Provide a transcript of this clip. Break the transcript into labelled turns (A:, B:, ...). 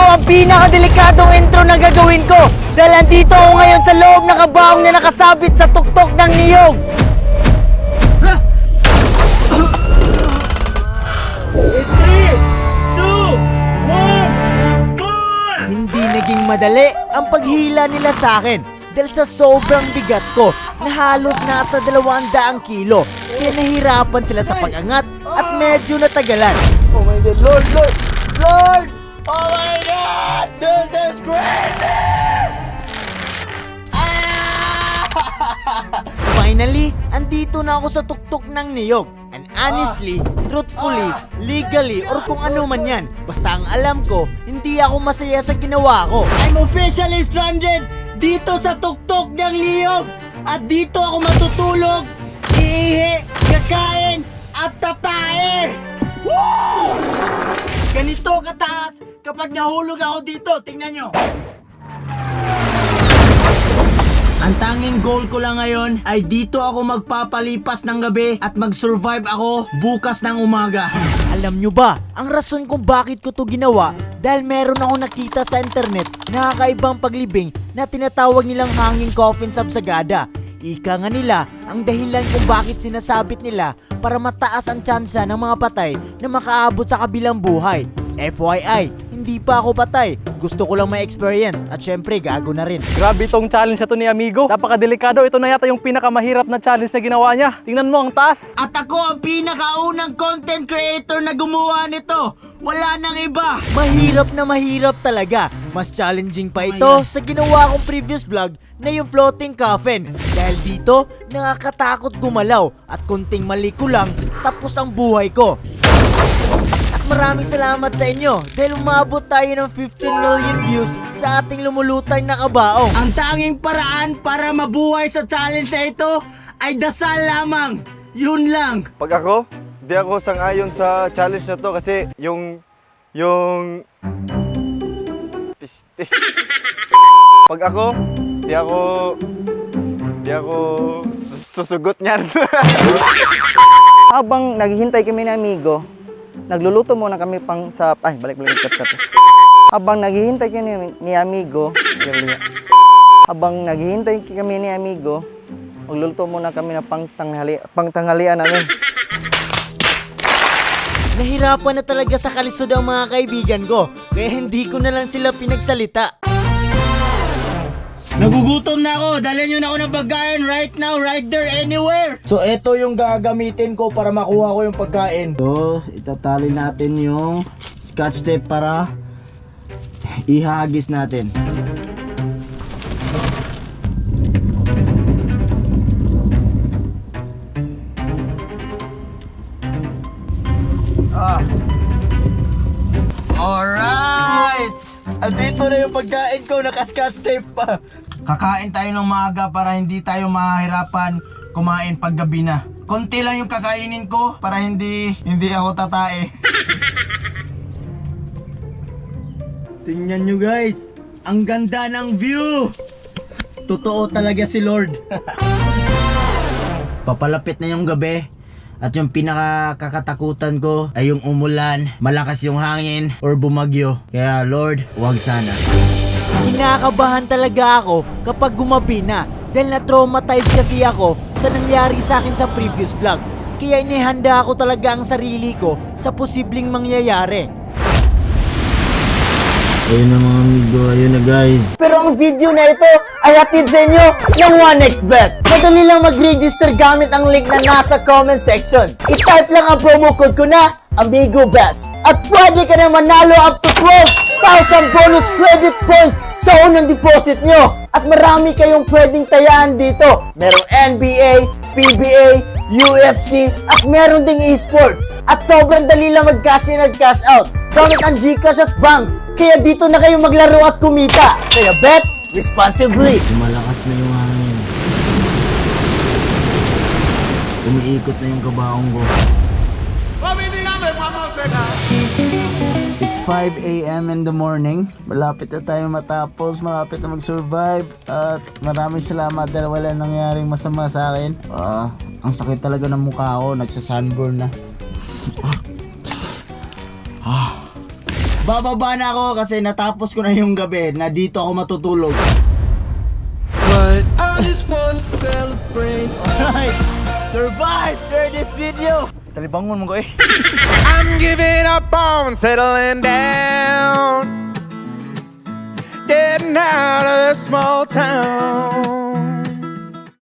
A: ang pinakadelikadong intro na gagawin ko dahil andito ako ngayon sa loob ng kabaong na nakasabit sa tuktok ng niyog. Hindi naging madali ang paghila nila sa akin dahil sa sobrang bigat ko na halos nasa 200 kilo. Kaya nahirapan sila sa pag-angat at medyo natagalan.
B: Oh my God, Lord! Lord! Oh my God! This is crazy!
A: Finally, andito na ako sa tuktok ng niyog. And honestly, truthfully, legally, or kung ano man yan, basta ang alam ko, hindi ako masaya sa ginawa ko.
B: I'm officially stranded dito sa tuktok ng niyog! At dito ako matutulog, iihi, kakain, at tatae! Woo! Ganito kataas kapag nahulog ako dito, tingnan nyo! Ang tanging goal ko lang ngayon ay dito ako magpapalipas ng gabi at mag-survive ako bukas ng umaga.
A: Alam nyo ba, ang rason kung bakit ko to ginawa, dahil meron ako nakita sa internet na kakaibang paglibing na tinatawag nilang hanging coffin sa Sagada. Ika nga nila, ang dahilan kung bakit sinasabit nila para mataas ang tsansa ng mga patay na makaabot sa kabilang buhay. FYI, hindi pa ako patay. Gusto ko lang may experience at syempre gago na rin.
C: Grabe itong challenge na to ni Amigo. Napakadelikado. Ito na yata yung pinakamahirap na challenge na ginawa niya. Tingnan mo ang taas.
B: At ako ang pinakaunang content creator na gumawa nito. Wala nang iba.
A: Mahirap talaga. Mas challenging pa ito sa ginawa kong previous vlog na yung floating coffin. Dahil dito, nakakatakot gumalaw at kunting mali ko lang, tapos ang buhay ko. At maraming salamat sa inyo dahil umabot tayo ng 15 million views sa ating lumulutang na kabaong.
B: Ang tanging paraan para mabuhay sa challenge na ito ay dasal lamang. Yun lang.
D: Pag ako, di ako sang-ayon sa challenge na to kasi yung piste. Pag ako, di ako susugot niyan.
E: Habang naghihintay kami ng Amigo, nagluluto muna kami pang sa... Ay, balik. Habang naghihintay kami ni Amigo, magluluto muna kami ng pangtanghalian namin.
A: Nahirapan na talaga sa kalisod ang mga kaibigan ko, kaya hindi ko na lang sila pinagsalita.
B: Nagugutom na ako. Dalhin nyo na ako ng pagkain right now, right there, anywhere. So, ito yung gagamitin ko para makuha ko yung pagkain. So, itatali natin yung scotch tape para ihagis natin. Alright! Andito na yung pagkain ko, naka-scotch tape pa. Kakain tayo ng maaga para hindi tayo mahirapan kumain pag gabi na. Konti lang yung kakainin ko para hindi ako tatae. Tingnan nyo guys, ang ganda ng view. Totoo talaga si Lord. Papalapit na yung gabi. At yung pinakakatakutan ko ay yung umulan, malakas yung hangin, or bumagyo. Kaya Lord, huwag sana.
A: Kinakabahan talaga ako kapag gumabi na dahil na-traumatize kasi ako sa nangyari sa akin sa previous vlog. Kaya inihanda ako talaga ang sarili ko sa posibleng mangyayari.
B: Ayun na mga amigo, ayun na guys.
A: Pero ang video na ito ay hatid sa inyo ng 1xBet. Madali lang mag-register gamit ang link na nasa comment section. I-type lang ang promo code ko na AmigoBest. At pwede ka na manalo up to 12,000 bonus credit points sa unang deposit nyo. At marami kayong pwedeng tayaan dito. Merong NBA, PBA, UFC, at meron ding esports. At sobrang dali lang mag-cash in at cash out gamit ang GCash at banks. Kaya dito na kayo maglaro at kumita. Kaya bet responsibly.
B: Malakas na yung hangin. Umiikot na yung kabaong ko. It's 5 a.m. in the morning. Malapit na tayo matapos, malapit na mag-survive. At maraming salamat dahil wala nangyaring masama sa akin. Ang sakit talaga ng mukha ko, nagsa-sunburn na. Bababa na ako kasi natapos ko na yung gabi na dito ako matutulog.
F: But I just wanna celebrate.
B: Alright, survive for this video. Talibangon mo ko eh.
F: I'm giving up on settling down, getting out of the small town.